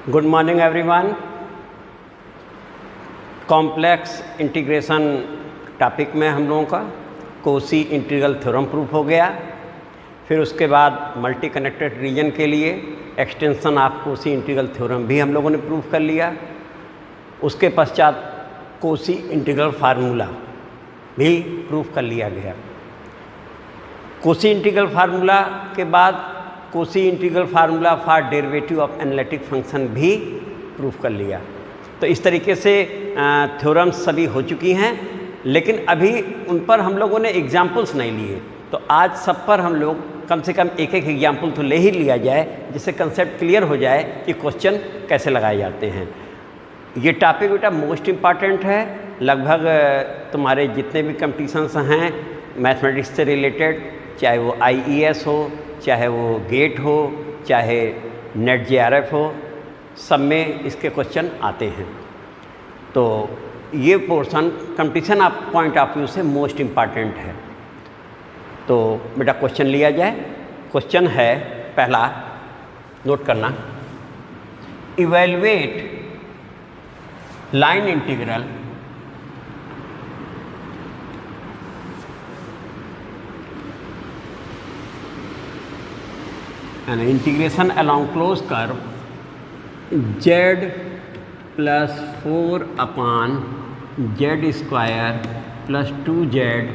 Good morning everyone. Complex integration topic में हम लोगों का कोसी इंटीग्रल थ्योरम प्रूफ हो गया। फिर उसके बाद मल्टी कनेक्टेड रीजन के लिए extension of Kosi integral theorem भी हम लोगों ने प्रूफ कर लिया। उसके पश्चात कोसी इंटीग्रल फार्मूला भी प्रूफ कर लिया गया। कोसी इंटीग्रल फार्मूला के बाद Kosi integral formula for derivative of analytic function भी प्रूफ कर लिया। तो इस तरीके से थ्योरम्स सभी हो चुकी हैं, लेकिन अभी उन पर हम लोगों ने एग्जाम्पल्स नहीं लिए। तो आज सब पर हम लोग कम से कम एक एक एग्जाम्पल तो ले ही लिया जाए, जिससे कंसेप्ट क्लियर हो जाए कि क्वेश्चन कैसे लगाए जाते हैं। ये टॉपिक बेटा मोस्ट इम्पॉर्टेंट है। लगभग तुम्हारे जितने भी कंपटीशंस हैं मैथमेटिक्स से रिलेटेड, चाहे वो IES हो, चाहे वो गेट हो, चाहे नेट JRF हो, सब में इसके क्वेश्चन आते हैं। तो ये पोर्शन कंपटीशन आप पॉइंट ऑफ व्यू से मोस्ट इम्पॉर्टेंट है। तो बेटा क्वेश्चन लिया जाए। क्वेश्चन है पहला, नोट करना, evaluate line integral and integration along closed curve z plus 4 upon z square plus 2z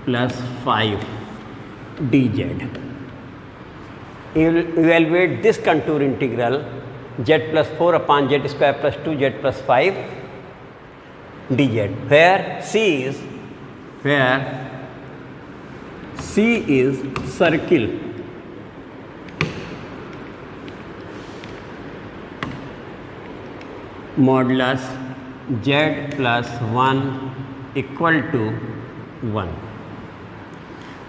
plus 5 dz. Evaluate this contour integral z plus 4 upon z square plus 2z plus 5 dz, where C is circle modulus z plus 1 equal to 1,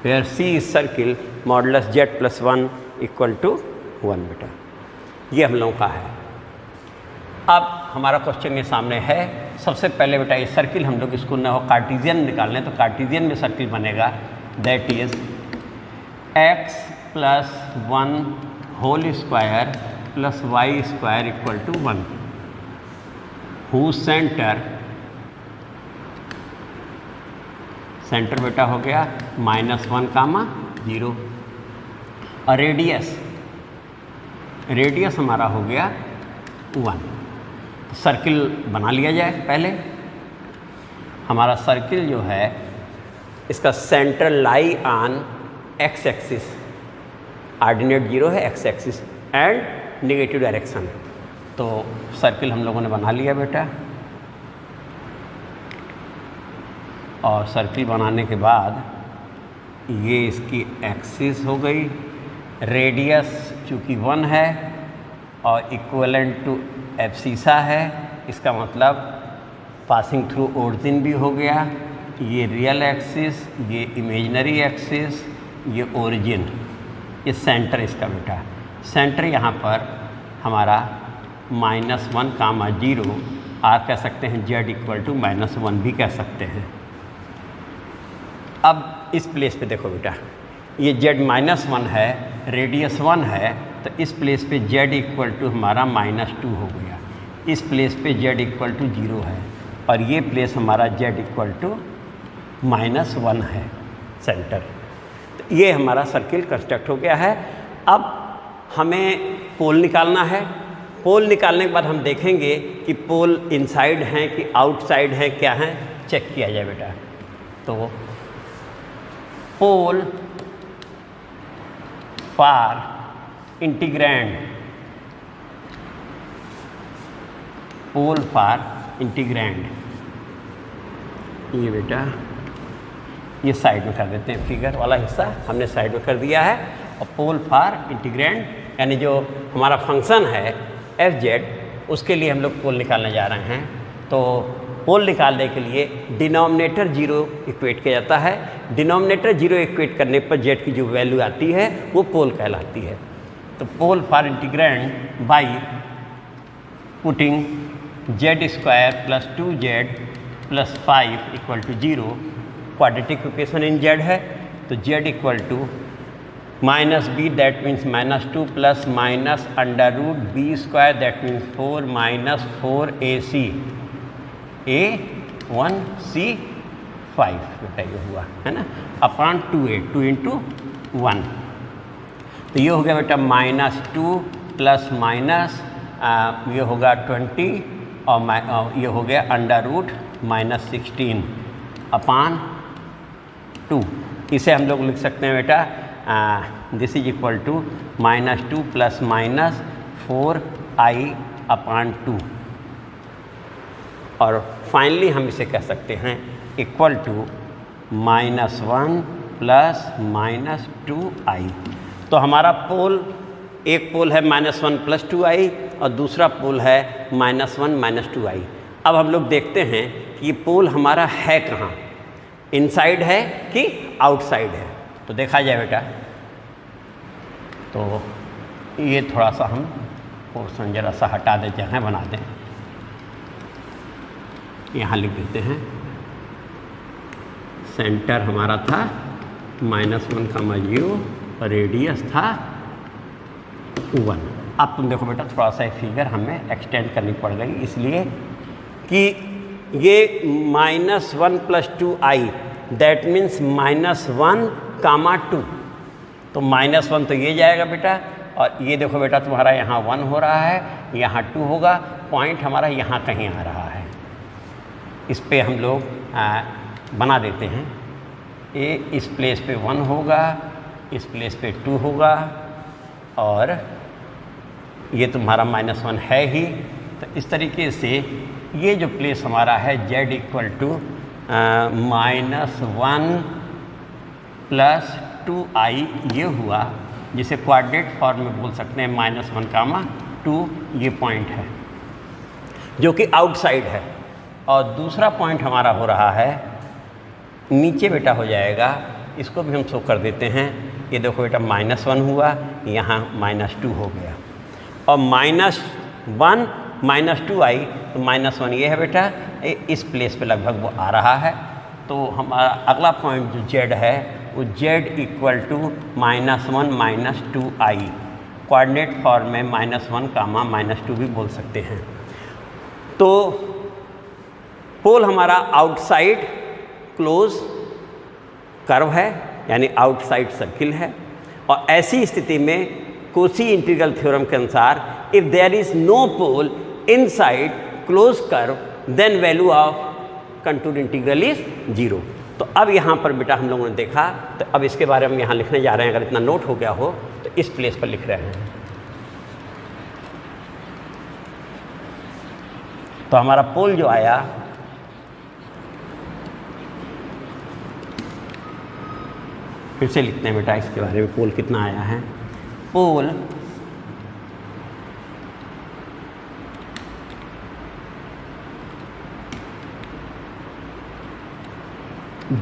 where C is circle modulus z plus 1 equal to 1। बेटा ये हम लोगों का है। अब हमारा question ये सामने है। सबसे पहले बेटा ये सर्किल हम लोग इसको न कार्टेशियन निकालने, तो कार्टेशियन में सर्किल बनेगा, that is x plus 1 whole square plus y square equal to 1, whose centre बेटा हो गया -1, 0 और रेडियस हमारा हो गया 1। तो सर्किल बना लिया जाए। पहले हमारा सर्किल जो है इसका centre lie on x axis, ordinate 0 है, x axis and negative direction. तो सर्किल हम लोगों ने बना लिया बेटा, और सर्किल बनाने के बाद ये इसकी एक्सिस हो गई। रेडियस चूँकि 1 है और इक्विवेलेंट टू एब्सिसा है, इसका मतलब पासिंग थ्रू ओरिजिन भी हो गया। ये रियल एक्सिस, ये इमेजिनरी एक्सिस, ये ओरिजिन, ये सेंटर इसका बेटा। सेंटर यहाँ पर हमारा -1, 0 आर कह सकते हैं, z इक्वल टू -1 भी कह सकते हैं। अब इस प्लेस पे देखो बेटा, ये z -1 है, रेडियस 1 है, तो इस प्लेस पे z इक्वल टू हमारा -2 हो गया। इस प्लेस पे z इक्वल टू 0 है, और ये प्लेस हमारा z इक्वल टू -1 है, सेंटर। तो ये हमारा सर्किल कंस्ट्रक्ट हो गया है। अब हमें पोल निकालना है। पोल निकालने के बाद हम देखेंगे कि पोल इनसाइड हैं कि आउटसाइड हैं, क्या हैं, चेक किया जाए बेटा। तो pole for integrand, pole for integrand, ये बेटा ये साइड में कर देते हैं, फिगर वाला हिस्सा हमने साइड में कर दिया है। और पोल फॉर इंटीग्रैंड यानी जो हमारा फंक्शन है fz, उसके लिए हम लोग पोल निकालने जा रहे हैं। तो पोल निकालने के लिए डिनोमिनेटर 0 इक्वेट किया जाता है। डिनोमिनेटर 0 इक्वेट करने पर z की जो वैल्यू आती है वो पोल कहलाती है। तो pole for integrand by putting z square plus 2z plus 5 equal to 0, quadratic equation in z है, तो z equal to minus b that means -2 plus minus √b² that means 4 minus 4ac a1c 5 बेटा ये हुआ है ना, upon 2a 2 × 1। तो ये हो गया बेटा -2 प्लस माइनस ये होगा 20 और ये हो गया √-16 अपॉन 2। इसे हम लोग लिख सकते हैं बेटा this is equal to -2 plus minus 4i upon 2। और फाइनली हम इसे कह सकते हैं इक्वल टू -1 प्लस -2i। तो हमारा पोल, एक पोल है -1 प्लस 2i और दूसरा पोल है -1 -2i। अब हम लोग देखते हैं कि ये पोल हमारा है कहाँ, इनसाइड है कि आउटसाइड है। तो देखा जाए बेटा, तो ये थोड़ा सा हम पोर्शन जरा सा हटा दें, जगह बना दें, यहाँ लिख देते हैं सेंटर हमारा था -1, और रेडियस था 1। अब तुम देखो बेटा, थोड़ा सा फिगर हमें एक्सटेंड करनी पड़ गई, इसलिए कि ये -1 प्लस 2i दैट मीन्स -1, 2। तो -1 तो ये जाएगा बेटा, और ये देखो बेटा तुम्हारा यहाँ 1 हो रहा है, यहाँ 2 होगा, पॉइंट हमारा यहाँ कहीं आ रहा है। इस पे हम लोग बना देते हैं, ये इस प्लेस पे 1 होगा, इस प्लेस पे 2 होगा, और ये तुम्हारा -1 है ही। तो इस तरीके से ये जो प्लेस हमारा है z equal to -1 plus 2i ये हुआ, जिसे कोऑर्डिनेट फॉर्म में बोल सकते हैं -1, 2 ये पॉइंट है जो कि आउटसाइड है। और दूसरा पॉइंट हमारा हो रहा है नीचे बेटा हो जाएगा, इसको भी हम शो कर देते हैं। ये देखो बेटा -1 हुआ, यहाँ -2 हो गया, और -1 -2i, तो -1 ये है बेटा, इस प्लेस पे लगभग वो आ रहा है। तो हमारा अगला पॉइंट जो z है वो z equal to -1 -2i, coordinate form में -1, -2 भी बोल सकते हैं। तो पोल हमारा आउटसाइड क्लोज कर्व है, यानी आउटसाइड सर्किल है। और ऐसी स्थिति में कोसी इंटीग्रल थ्योरम के अनुसार if there is no pole inside close curve then value of contour integral is 0। तो अब यहाँ पर बेटा हम लोगों ने देखा, तो अब इसके बारे में यहाँ लिखने जा रहे हैं। अगर इतना नोट हो गया हो तो इस प्लेस पर लिख रहे हैं। तो हमारा पोल जो आया, फिर से लिखते हैं बेटा इसके बारे में, पोल कितना आया है। Pole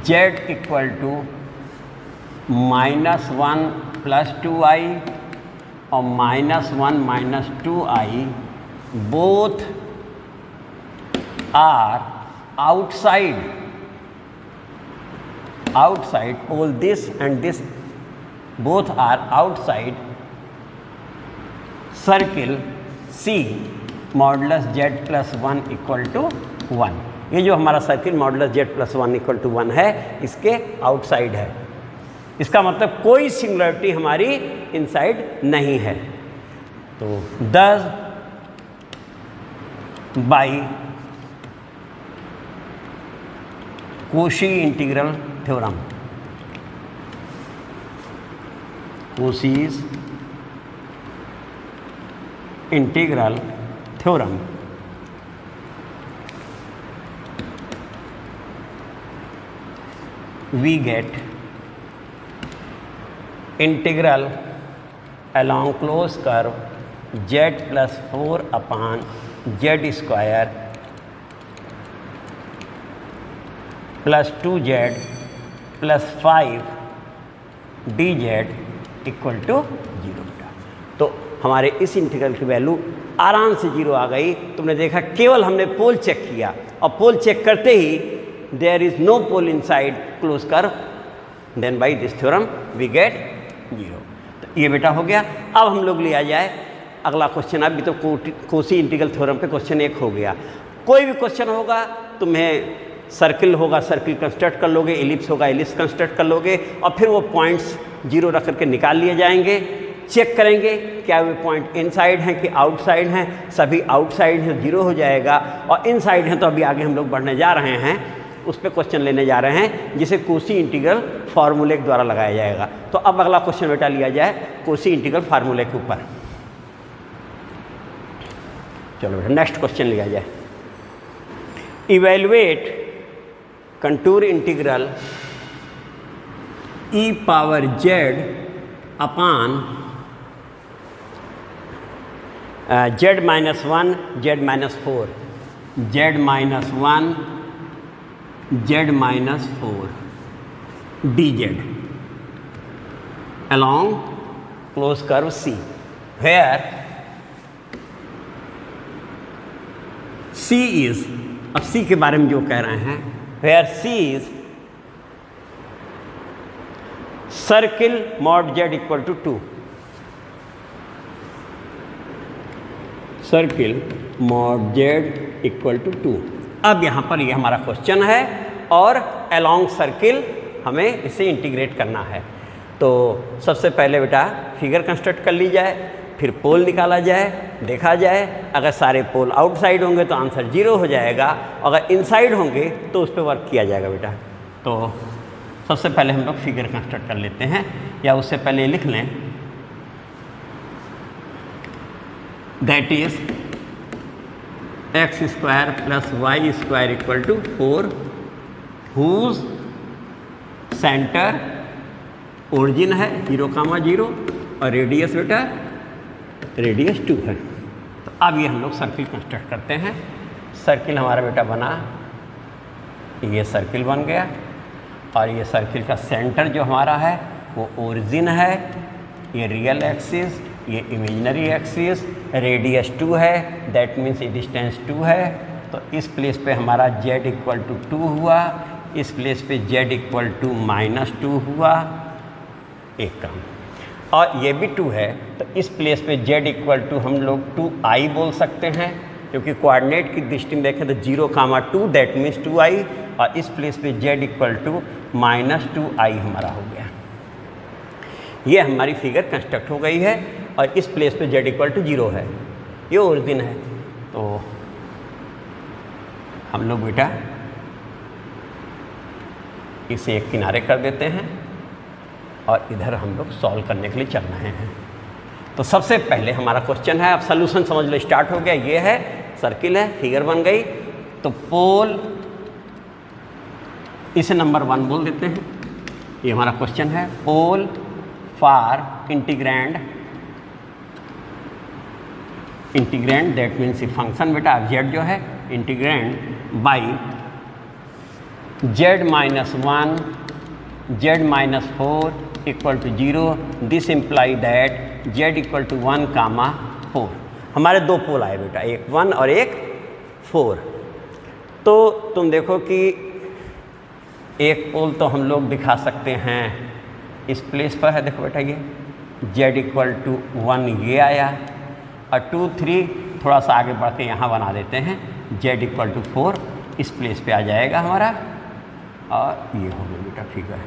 z equal to -1 plus 2i और -1 -2i both are outside pole this and this both are outside circle C modulus z plus 1 equal to 1। ये जो हमारा circle modulus z plus 1 equal to 1 है, इसके आउटसाइड है। इसका मतलब कोई सिंगुलरिटी हमारी इनसाइड नहीं है। तो 10 by Cauchy integral theorem, Cauchy's integral theorem, we get integral along closed curve z plus 4 upon z square plus 2z plus 5 dz equal to 0। तो हमारे इस इंटीग्रल की वैल्यू आराम से 0 आ गई। तुमने देखा, केवल हमने पोल चेक किया, और पोल चेक करते ही there is no pole inside closed curve, then by this theorem we get 0। ये बेटा हो गया। अब हम लोग लिया जाए अगला क्वेश्चन। अभी तो कोसी इंटीग्रल थ्योरम पे क्वेश्चन 1 हो गया। कोई भी क्वेश्चन होगा तुम्हें सर्किल होगा सर्किल कंस्ट्रक्ट कर लोगे, एलिप्स होगा एलिप्स कंस्ट्रक्ट कर लोगे, और फिर वो पॉइंट्स 0 रख करके निकाल लिए जाएंगे। चेक करेंगे क्या वे पॉइंट इनसाइड हैं कि आउटसाइड हैं। सभी आउटसाइड हैं 0 हो जाएगा, और इनसाइड हैं तो अभी आगे हम लोग बढ़ने जा रहे हैं, उस पर क्वेश्चन लेने जा रहे हैं जिसे कोसी इंटीग्रल फार्मूले के द्वारा लगाया जाएगा। तो अब अगला क्वेश्चन बेटा लिया जाए कोसी इंटीग्रल फार्मूले के ऊपर। चलो बेटा नेक्स्ट क्वेश्चन लिया जाए। Evaluate contour integral e power z upon z minus 1 z minus 4 z minus 1 z minus 4 dz along closed curve C, where C is, अब C के बारे में जो कह रहे हैं, where C is circle mod z equal to 2, circle mod z equal to 2। अब यहाँ पर ये हमारा क्वेश्चन है और अलोंग सर्किल हमें इसे इंटीग्रेट करना है। तो सबसे पहले बेटा फिगर कंस्ट्रक्ट कर ली जाए, फिर पोल निकाला जाए, देखा जाए। अगर सारे पोल आउटसाइड होंगे तो आंसर 0 हो जाएगा, अगर इनसाइड होंगे तो उस पर वर्क किया जाएगा बेटा। तो सबसे पहले हम लोग फिगर कंस्ट्रक्ट कर लेते हैं, या उससे पहले लिख लें, that is x square plus y square equal to 4, whose centre origin है 0,0 और रेडियस बेटा रेडियस 2 है। तो अब ये हम लोग सर्किल कंस्ट्रक्ट करते हैं। सर्किल हमारा बेटा बना, ये सर्किल बन गया, और ये सर्किल का सेंटर जो हमारा है वो ओरिजिन है, ये रियल एक्सिस, ये इमेजिनरी एक्सिस, रेडियस 2 है, दैट मीन्स ये डिस्टेंस 2 है। तो इस प्लेस पे हमारा z इक्वल टू 2 हुआ, इस प्लेस पे z इक्वल टू -2 हुआ, एक काम, और ये भी 2 है। तो इस प्लेस पे z इक्वल टू हम लोग 2i बोल सकते हैं, क्योंकि कोऑर्डिनेट की दृष्टि में देखें तो 0,2 दैट मीन्स 2i, और इस प्लेस पे z इक्वल टू -2i हमारा हो गया। ये हमारी फिगर कंस्ट्रक्ट हो गई है, और इस प्लेस पे z इक्वल टू 0 है, ये ओरिजिन है। तो हम लोग बेटा इसे एक किनारे कर देते हैं, और इधर हम लोग सॉल्व करने के लिए चल रहे हैं। तो सबसे पहले हमारा क्वेश्चन है, अब सॉल्यूशन समझ लो स्टार्ट हो गया। ये है सर्किल है, फिगर बन गई। तो पोल इसे नंबर 1 बोल देते हैं, ये हमारा क्वेश्चन है। Pole for integrand that means function बेटा z जो है integrand by z minus 1 z minus 4 equal to 0। This imply that z equal to 1,4। हमारे 2 पोल आए बेटा, एक 1 और एक 4। तो तुम देखो कि एक पोल तो हम लोग दिखा सकते हैं इस प्लेस पर है, देखो बेटा ये z इक्वल टू 1 ये आया, और 2, 3 थोड़ा सा आगे बढ़ के यहाँ बना देते हैं, z इक्वल टू 4 इस प्लेस पे आ जाएगा हमारा, और ये हो गया बेटा फिगर।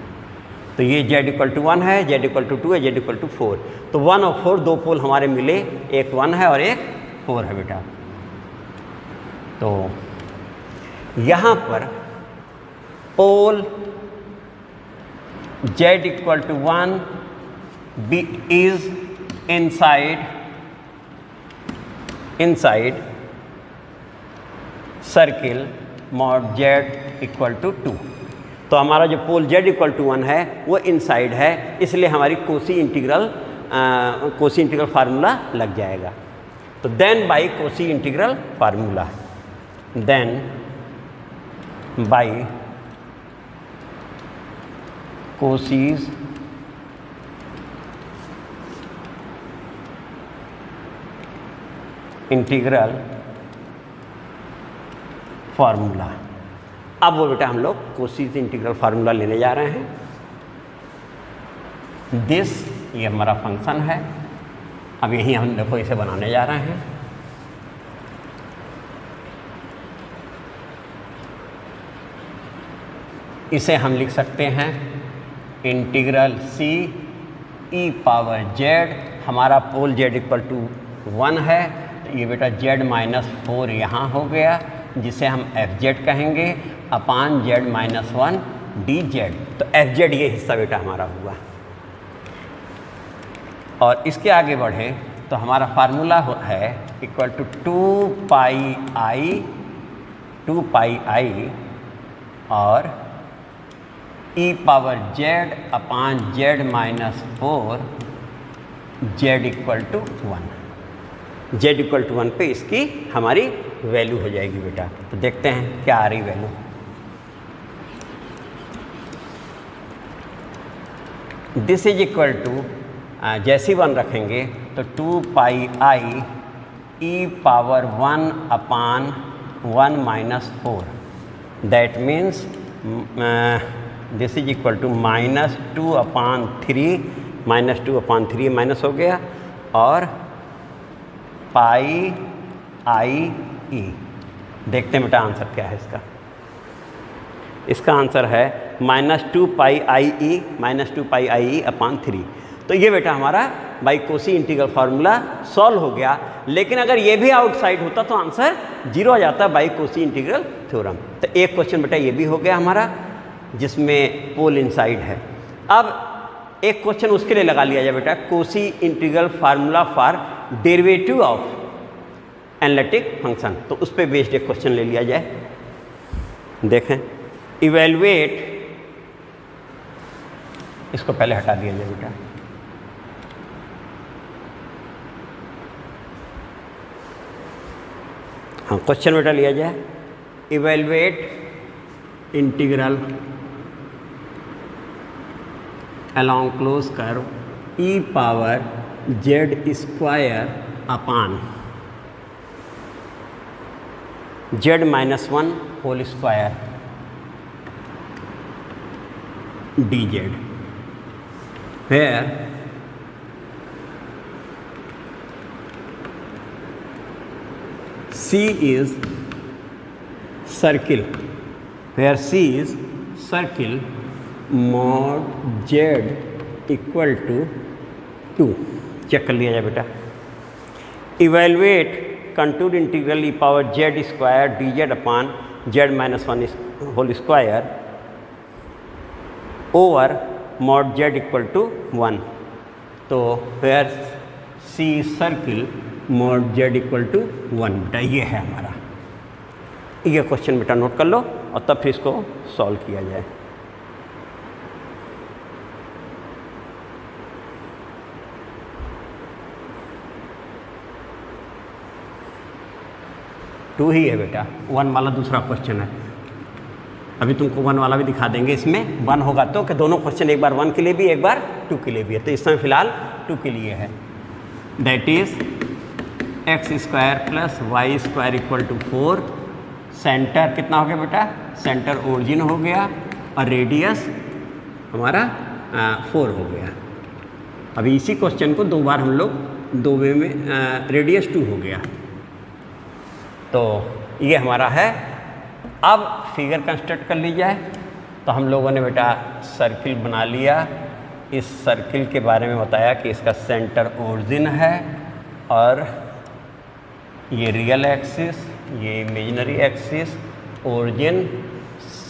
तो ये z इक्वल टू 1 है, z इक्वल टू 2 है, z इक्वल टू 4। तो 1 और 4 2 पोल हमारे मिले, एक 1 है और एक 4 है बेटा। तो यहाँ पर pole z equal to 1 is inside circle mod z equal to 2। तो हमारा जो पोल z इक्वल टू 1 है वो इनसाइड है, इसलिए हमारी कोसी इंटीग्रल फार्मूला लग जाएगा। तो then by Cauchy integral formula, then by Cauchy's integral formula. अब वो बेटा हम लोग कोसीज इंटीग्रल फार्मूला लेने जा रहे हैं। दिस ये हमारा फंक्शन है। अब यही हम देखो इसे बनाने जा रहे हैं। इसे हम लिख सकते हैं इंटीग्रल सी ई पावर जेड, हमारा पोल जेड इक्वल टू 1 है, तो ये बेटा जेड माइनस 4 यहाँ हो गया, जिसे हम एफ जेड कहेंगे, अपान जेड माइनस 1 डी जेड। तो एफ जेड ये हिस्सा बेटा हमारा हुआ। और इसके आगे बढ़े तो हमारा फार्मूला है इक्वल टू 2 पाई आई और e power z upon z minus 4 z equal to 1। Z equal to 1 पे इसकी हमारी वैल्यू हो जाएगी बेटा। तो देखते हैं क्या आ रही value. This is equal to जैसी 1 रखेंगे तो 2 pi i e power 1 upon 1 minus 4, that means this is equal to minus 2 upon 3, minus 2 upon 3 minus हो गया, और पाई आई ई। देखते हैं बेटा आंसर क्या है इसका। इसका आंसर है minus 2 pi i E, minus 2 pi i ई अपान 3। तो ये बेटा हमारा by Cauchy integral formula solve हो गया। लेकिन अगर ये भी आउटसाइड होता तो आंसर 0 आ जाता बाई कोसी इंटीग्रल थ्योरम। तो एक क्वेश्चन बेटा ये भी हो गया हमारा, जिसमें पोल इनसाइड है। अब एक क्वेश्चन उसके लिए लगा लिया जाए बेटा, Kosi integral formula for derivative of analytic function. तो उस पर बेस्ड एक क्वेश्चन ले लिया जाए। देखें, इवेलुएट, इसको पहले हटा दिया जाए बेटा। हाँ, क्वेश्चन बेटा लिया जाए, evaluate integral along closed curve e power z square upon z minus 1 whole square dz, where C is circle, where C is circle mod z equal to 2। Check कर लिया जाए बेटा। Evaluate contour integral e power z square d z upon z minus 1 whole square over mod z equal to 1। तो where C circle mod z equal to 1 बेटा, ये है हमारा। ये क्वेश्चन बेटा नोट कर लो और तब फिर इसको सॉल्व किया जाए। टू ही है बेटा, 1 वाला दूसरा क्वेश्चन है। अभी तुमको 1 वाला भी दिखा देंगे। इसमें 1 होगा तो कि दोनों क्वेश्चन एक बार 1 के लिए भी एक बार 2 के लिए भी है। तो इस समय फिलहाल 2 के लिए है। That is x square plus y square equal to 4। Centre कितना हो गया बेटा? सेंटर ओरिजिन हो गया और रेडियस हमारा 4 हो गया। अभी इसी क्वेश्चन को 2 बार हम लोग 2 वे में, रेडियस 2 हो गया। तो ये हमारा है। अब फिगर कंस्ट्रक्ट कर ली जाए। तो हम लोगों ने बेटा सर्किल बना लिया। इस सर्किल के बारे में बताया कि इसका सेंटर ओरिजिन है और ये रियल एक्सिस, ये imaginary axis, origin,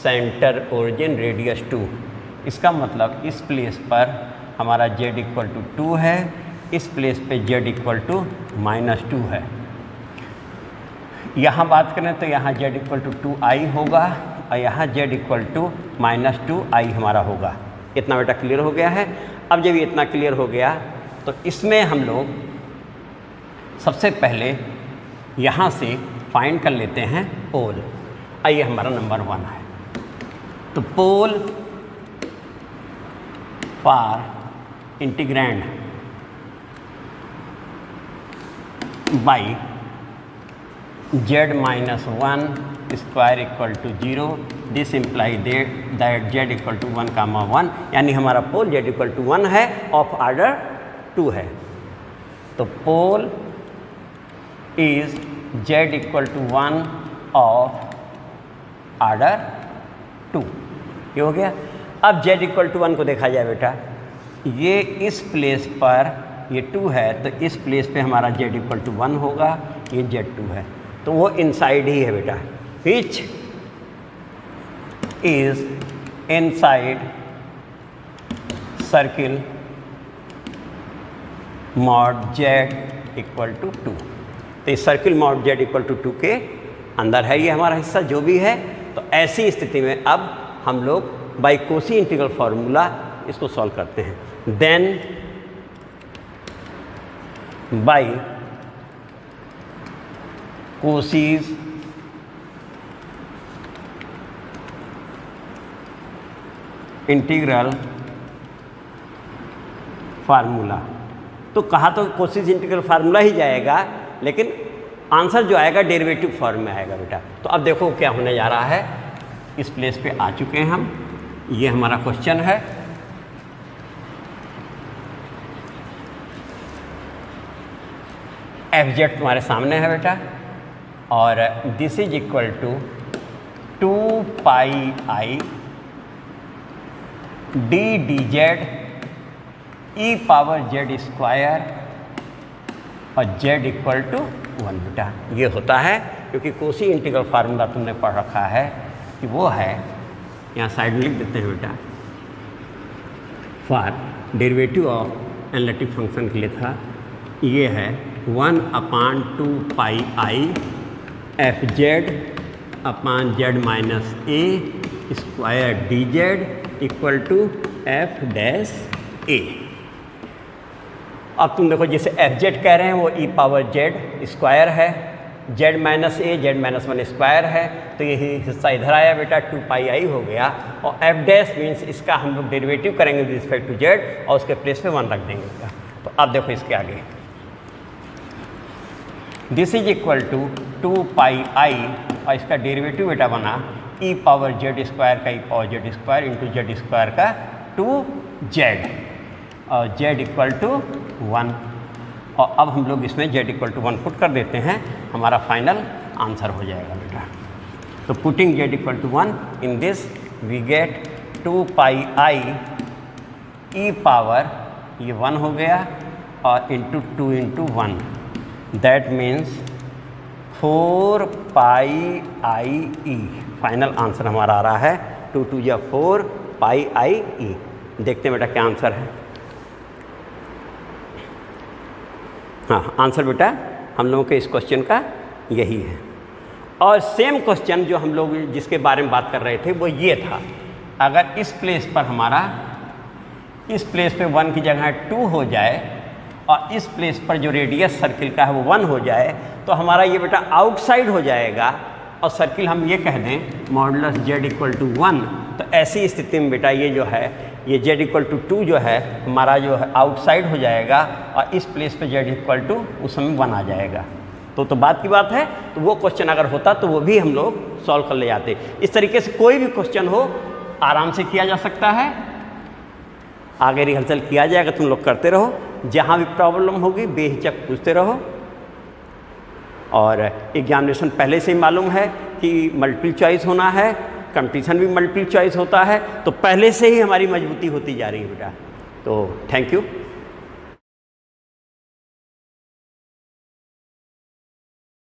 centre origin, radius 2। इसका मतलब इस प्लेस पर हमारा z इक्वल टू 2 है, इस प्लेस पे z इक्वल टू -2 है। यहाँ बात करें तो यहाँ z इक्वल टू 2i होगा और यहाँ z इक्वल टू -2i हमारा होगा। इतना बेटा क्लियर हो गया है। अब जब ये इतना क्लियर हो गया तो इसमें हम लोग सबसे पहले यहाँ से फाइंड कर लेते हैं पोल। आइए हमारा नंबर 1 है। तो pole for integrand by z-1 square equal to 0, this imply that z equal to 1, यानी हमारा पोल z इक्वल टू 1 है ऑफ ऑर्डर 2 है, तो pole is z equal to 1 of order 2। ये हो गया। अब z इक्वल टू 1 को देखा जाए बेटा, ये इस प्लेस पर ये 2 है, तो इस प्लेस पे हमारा z इक्वल टू 1 होगा, ये z2 है, तो वो इनसाइड ही है बेटा, which is inside circle mod z equal to 2। तो इस circle mod z equal to 2 के अंदर है ये हमारा हिस्सा जो भी है। तो ऐसी स्थिति में अब हम लोग बाई कोसी इंटीग्रल फार्मूला इसको सॉल्व करते हैं। Then by Cauchy's integral formula, तो कहा तो कोसीज इंटीग्रल फार्मूला ही जाएगा, लेकिन आंसर जो आएगा डेरिवेटिव फॉर्म में आएगा बेटा। तो अब देखो क्या होने जा रहा है, इस प्लेस पे आ चुके हैं हम, ये हमारा क्वेश्चन है। fz तुम्हारे सामने है बेटा, और this is equal to 2 pi i d d z e power z square और z इक्वल टू 1 बेटा। ये होता है क्योंकि कोसी इंटीग्रल फार्मूला तुमने पढ़ रखा है कि वो है, यहाँ साइड में लिख देते हैं बेटा, for derivative of analytic function के लिए था, ये है 1/2 pi i f z upon z minus a square d z equal to f dash a. अब तुम देखो जिसे एफ जेड कह रहे हैं वो ई पावर जेड स्क्वायर है, जेड माइनस ए जेड माइनस 1 स्क्वायर है, तो यही हिस्सा इधर आया बेटा, 2 पाई आई हो गया, और एफ डैश मीन्स इसका हम लोग डेरिवेटिव करेंगे विद रिस्पेक्ट टू जेड और उसके प्लेस पे 1 रख देंगे बेटा। तो अब देखो इसके आगे, this is equal to 2 pi i और इसका डेरिवेटिव बेटा बना ई पावर जेड स्क्वायर का e power z square into z square का 2z और z इक्वल टू 1, और अब हम लोग इसमें z इक्वल टू 1 पुट कर देते हैं, हमारा फाइनल आंसर हो जाएगा बेटा। तो putting z equal to 1 in this we get 2 pi i e power ये 1 हो गया और into 2 into 1, that means 4 pi i e. Final answer हमारा आ रहा है 2 2 या 4 पाई आई ई। देखते हैं बेटा क्या आंसर है। हाँ, आंसर बेटा हम लोगों के इस क्वेश्चन का यही है। और सेम क्वेश्चन जो हम लोग जिसके बारे में बात कर रहे थे वो ये था, अगर इस प्लेस पर हमारा इस प्लेस पे 1 की जगह 2 हो जाए और इस प्लेस पर जो रेडियस सर्किल का है वो 1 हो जाए, तो हमारा ये बेटा आउटसाइड हो जाएगा और सर्किल हम ये कह दें मॉडुलस z इक्वल टू 1। तो ऐसी स्थिति में बेटा ये जो है ये z इक्वल टू 2 जो है हमारा जो है आउटसाइड हो जाएगा और इस प्लेस पे z इक्वल टू उस समय 1 आ जाएगा। तो बात की बात है, तो वो क्वेश्चन अगर होता तो वो भी हम लोग सॉल्व कर ले जाते। इस तरीके से कोई भी क्वेश्चन हो आराम से किया जा सकता है, आगे रिहर्सल किया जाएगा, तुम लोग करते रहो, जहाँ भी प्रॉब्लम होगी बेहिचक पूछते रहो। और एग्जामिनेशन पहले से ही मालूम है कि मल्टीपल चॉइस होना है, कंपटीशन भी मल्टीपल चॉइस होता है, तो पहले से ही हमारी मजबूती होती जा रही है बेटा। तो थैंक यू।